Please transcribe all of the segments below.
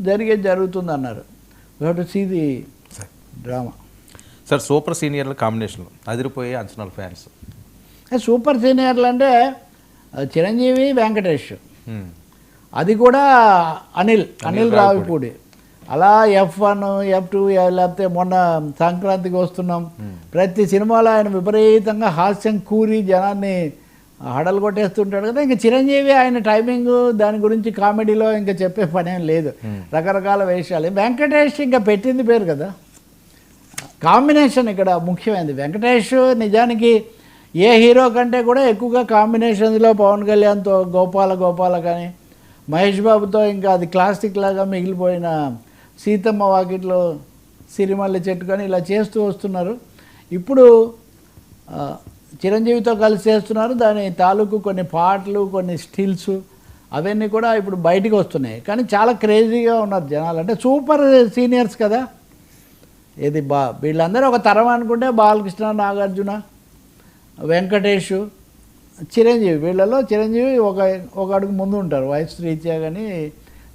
జరుగుతుంది అన్నారు. We have to see the drama. Sir super సీనియర్ల కాంబినేషన్లో అదిరిపోయే అంచనాలు ఫ్యాన్స్. సూపర్ సీనియర్లు అంటే చిరంజీవి, వెంకటేష్, అది కూడా అనిల్ రావిపూడి. అలా F1 F2 లేకపోతే మొన్న సంక్రాంతికి వస్తున్నాం, ప్రతి సినిమాలో ఆయన విపరీతంగా హాస్యం కూరి జనాన్ని హడలు కొట్టేస్తుంటాడు కదా. ఇంకా చిరంజీవి ఆయన టైమింగ్ దాని గురించి కామెడీలో ఇంకా చెప్పే పనేం లేదు, రకరకాల వేషాలు. వెంకటేష్ ఇంకా పెట్టింది పేరు కదా, కాంబినేషన్ ఇక్కడ ముఖ్యమైనది. వెంకటేష్ నిజానికి ఏ హీరో కంటే కూడా ఎక్కువగా కాంబినేషన్స్లో పవన్ కళ్యాణ్తో గోపాల కానీ, మహేష్ బాబుతో ఇంకా అది క్లాసిక్ లాగా మిగిలిపోయిన సీతమ్మ వాకిట్లో సిరిమల్లి చెట్టు కానీ ఇలా చేస్తూ వస్తున్నారు. ఇప్పుడు చిరంజీవితో కలిసి చేస్తున్నారు. దాని తాలూకు కొన్ని పాటలు, కొన్ని స్టిల్స్ అవన్నీ కూడా ఇప్పుడు బయటికి వస్తున్నాయి. కానీ చాలా క్రేజీగా ఉన్నారు జనాలు. అంటే సూపర్ సీనియర్స్ కదా, ఇది వీళ్ళందరూ ఒక తరం అనుకుంటే బాలకృష్ణ, నాగార్జున, వెంకటేష్, చిరంజీవి. వీళ్ళలో చిరంజీవి ఒక అడుగు ముందు ఉంటారు వయసు రీత్యా కానీ,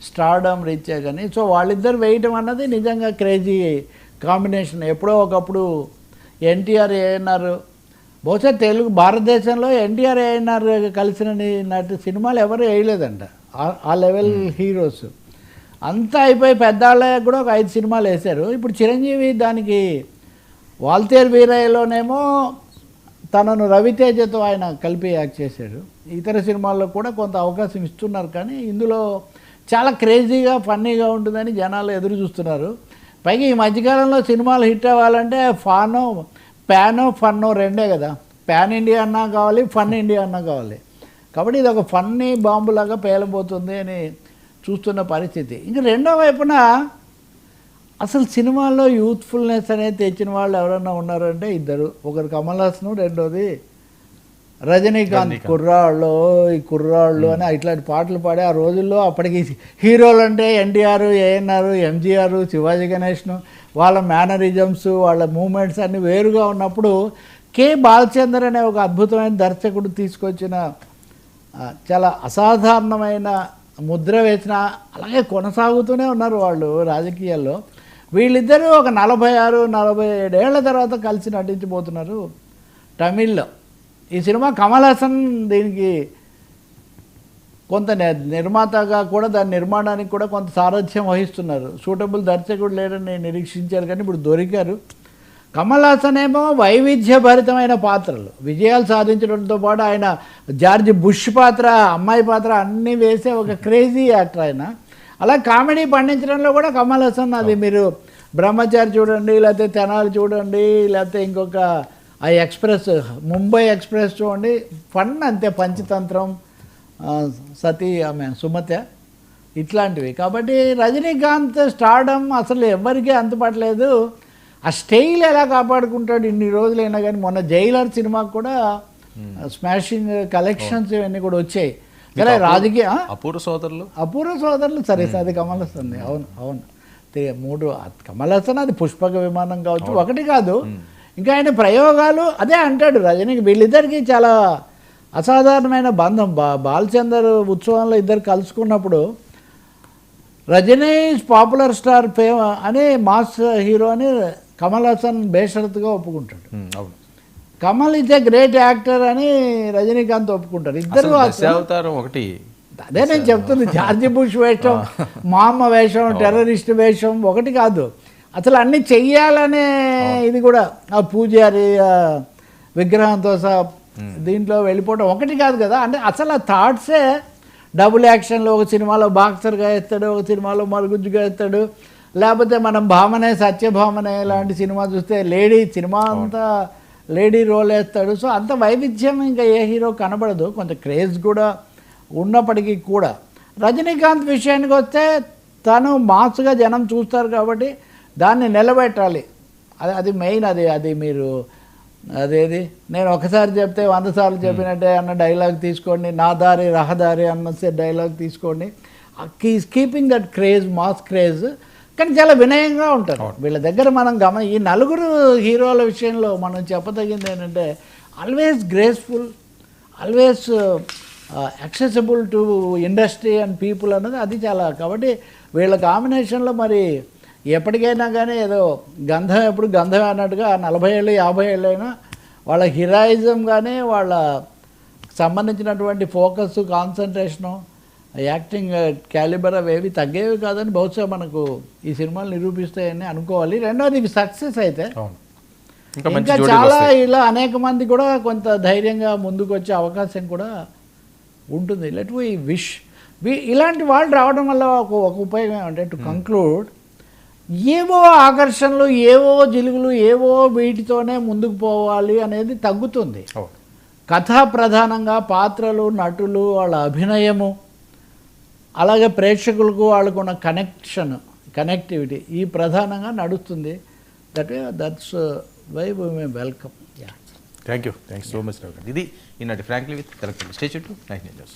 స్టార్డమ్ రీత్యా కానీ. సో వాళ్ళిద్దరు వేయటం అన్నది నిజంగా క్రేజీ కాంబినేషన్. ఎప్పుడో ఒకప్పుడు ఎన్టీఆర్ ఏఎన్ఆర్, బహుశా భారతదేశంలో ఎన్టీఆర్ ఏఎన్ఆర్ కలిసిన నటి సినిమాలు ఎవరు వేయలేదంట, ఆ లెవెల్ హీరోస్ అంతా అయిపోయి పెద్దాళ్ళకి కూడా ఒక 5 సినిమాలు వేశారు. ఇప్పుడు చిరంజీవి దానికి వాల్తేరు వీరయ్యలోనేమో తనను రవితేజతో ఆయన కలిపి యాక్ట్ చేశాడు. ఇతర సినిమాల్లో కూడా కొంత అవకాశం ఇస్తున్నారు. కానీ ఇందులో చాలా క్రేజీగా ఫన్నీగా ఉంటుందని జనాలు ఎదురు చూస్తున్నారు. పైగా ఈ మధ్యకాలంలో సినిమాలు హిట్ అవ్వాలంటే ప్యానో ఫన్నో రెండే కదా, ప్యాన్ ఇండియా అన్నా కావాలి, ఫన్ ఇండియా అన్నా కావాలి. కాబట్టి ఇది ఒక ఫన్నీ బాంబులాగా పేలబోతుంది అని చూస్తున్న పరిస్థితి. ఇంక రెండో వైపున అసలు సినిమాల్లో యూత్ఫుల్నెస్ అనేది తెచ్చిన వాళ్ళు ఎవరన్నా ఉన్నారంటే ఇద్దరు. ఒకరు కమల్ హాసన్, రెండోది రజనీకాంత్. కుర్రాళ్ళు అని ఇట్లాంటి పాటలు పాడే ఆ రోజుల్లో అప్పటికి హీరోలు అంటే ఎన్టీఆర్, ఏఎన్ఆర్, ఎంజీఆర్, శివాజీ గణేష్ను, వాళ్ళ మేనరిజమ్స్, వాళ్ళ మూమెంట్స్ అన్నీ వేరుగా ఉన్నప్పుడు కె బాలచందర్ అనే ఒక అద్భుతమైన దర్శకుడు తీసుకొచ్చిన చాలా అసాధారణమైన ముద్ర వేసిన, అలాగే కొనసాగుతూనే ఉన్నారు వాళ్ళు రాజకీయాల్లో. వీళ్ళిద్దరూ ఒక 46-47 ఏళ్ల తర్వాత కలిసి నటించబోతున్నారు తమిళ్లో. ఈ సినిమా కమల్ హాసన్ దీనికి కొంత నిర్మాతగా కూడా, దాని నిర్మాణానికి కూడా కొంత సారథ్యం వహిస్తున్నారు. సూటబుల్ దర్శకుడు లేరని నిరీక్షించారు కానీ ఇప్పుడు దొరికారు. కమల్ హాసన్ ఏమో వైవిధ్యభరితమైన పాత్రలు విజయాలు సాధించడంతో పాటు ఆయన జార్జ్ బుష్ పాత్ర, అమ్మాయి పాత్ర అన్నీ వేసే ఒక క్రేజీ యాక్టర్ ఆయన. అలా కామెడీ పండించడంలో కూడా కమల్ హాసన్, అది మీరు బ్రహ్మచారి చూడండి, లేకపోతే తెనాలి చూడండి, లేకపోతే ఇంకొక ఆ ఎక్స్ప్రెస్, ముంబై ఎక్స్ప్రెస్ చూడండి, ఫన్ అంతే, పంచతంత్రం, సతీ ఆమె సుమత్య, ఇట్లాంటివి. కాబట్టి రజనీకాంత్ స్టార్డమ్ అసలు ఎవరికీ అంతుపట్టలేదు. ఆ స్టైల్ ఎలా కాపాడుకుంటాడు ఇన్ని రోజులైనా కానీ. మొన్న జైలర్ సినిమాకు కూడా స్మాషింగ్ కలెక్షన్స్ ఇవన్నీ కూడా వచ్చాయి. సరే రాజకీయ అపూర్వ సోదరులు సరే అది కమల్ హాసన్. అవును 3 కమల్ హాసన్, అది పుష్పక విమానం కావచ్చు, ఒకటి కాదు. ఇంకా ఆయన ప్రయోగాలు అదే అంటాడు రజనీకి. వీళ్ళిద్దరికీ చాలా అసాధారణమైన బంధం. బాలచందర్ ఉత్సవంలో ఇద్దరు కలుసుకున్నప్పుడు రజనీ పాపులర్ స్టార్ ఫేమ్ అని, మాస్ హీరో అని కమల్ హాసన్ బేషరతుగా ఒప్పుకుంటాడు. Kamal is a great actor అని రజనీకాంత్ ఒప్పుకుంటారు. ఇద్దరు ఒకటి. అదే నేను చెప్తుంది, జార్జి బుష్ వేషం, మా అమ్మ వేషం, టెర్రరిస్ట్ వేషం ఒకటి కాదు. అసలు అన్నీ చెయ్యాలనే ఇది కూడా, ఆ పూజారి విగ్రహంతో సహా దీంట్లో వెళ్ళిపోవడం ఒకటి కాదు కదా. అంటే అసలు ఆ థాట్సే డబుల్ యాక్షన్లో ఒక సినిమాలో బాక్సర్గా వేస్తాడు, ఒక సినిమాలో మరుగుజ్జుగా వేస్తాడు, లేకపోతే మనం భామనే సత్యభామనే లాంటి సినిమా చూస్తే లేడీ సినిమా అంతా లేడీ రోల్ వేస్తాడు. సో అంత వైవిధ్యం ఇంకా ఏ హీరో కనబడదు. కొంత క్రేజ్ కూడా ఉన్నప్పటికీ కూడా రజనీకాంత్ విషయానికి వస్తే తను మాస్గా జనం చూస్తారు కాబట్టి దాన్ని నిలబెట్టాలి. అది మెయిన్. అది మీరు అదేది నేను ఒకసారి చెప్తే 100 సార్లు చెప్పినట్టే అన్న డైలాగ్ తీసుకోండి, నా దారి రహదారి అన్న డైలాగ్ తీసుకోండి. Keeping that craze, mass craze. కానీ చాలా వినయంగా ఉంటారు వీళ్ళ దగ్గర. మనం ఈ 4 హీరోల విషయంలో మనం చెప్పదగింది ఏంటంటే always graceful, always accessible to industry and people అన్నది అది చాలా. కాబట్టి వీళ్ళ కాంబినేషన్లో మరి ఎప్పటికైనా కానీ ఏదో గంధం ఎప్పుడు గంధం అన్నట్టుగా 40 ఏళ్ళు 50 ఏళ్ళు అయినా వాళ్ళ హీరోయిజం కానీ వాళ్ళ సంబంధించినటువంటి ఫోకస్ కాన్సన్ట్రేషను యాక్టింగ్ క్యాలిబర్ అవేవి తగ్గేవి కాదని బహుశా మనకు ఈ సినిమాలు నిరూపిస్తాయని అనుకోవాలి. రెండోది ఇవి సక్సెస్ అయితే అవును. ఇంకా మంచి ఇంకా జోడీలు చాలా వస్తాయి. ఇలా అనేక మంది కూడా కొంత ధైర్యంగా ముందుకు వచ్చే అవకాశం కూడా ఉంటుంది. లెట్ వి విష్ ఇలాంటి వాళ్ళు రావడం వల్ల ఒక ఉపయోగం ఏమంటే టు కంక్లూడ్ ఏవో ఆకర్షణలు ఏవో జిలుగులు ఏవో వీటితోనే ముందుకు పోవాలి అనేది తగ్గుతుంది. అవును. కథా ప్రధానంగా పాత్రలు నటులు వాళ్ళ అభినయము అలాగే ప్రేక్షకులకు వాళ్ళకున్న కనెక్టివిటీ ఈ ప్రధానంగా నడుస్తుంది. That's why we may welcome. Thank you so much Rao garu. ఇది ఈనాటి frankly with collector. Stay to 9 news.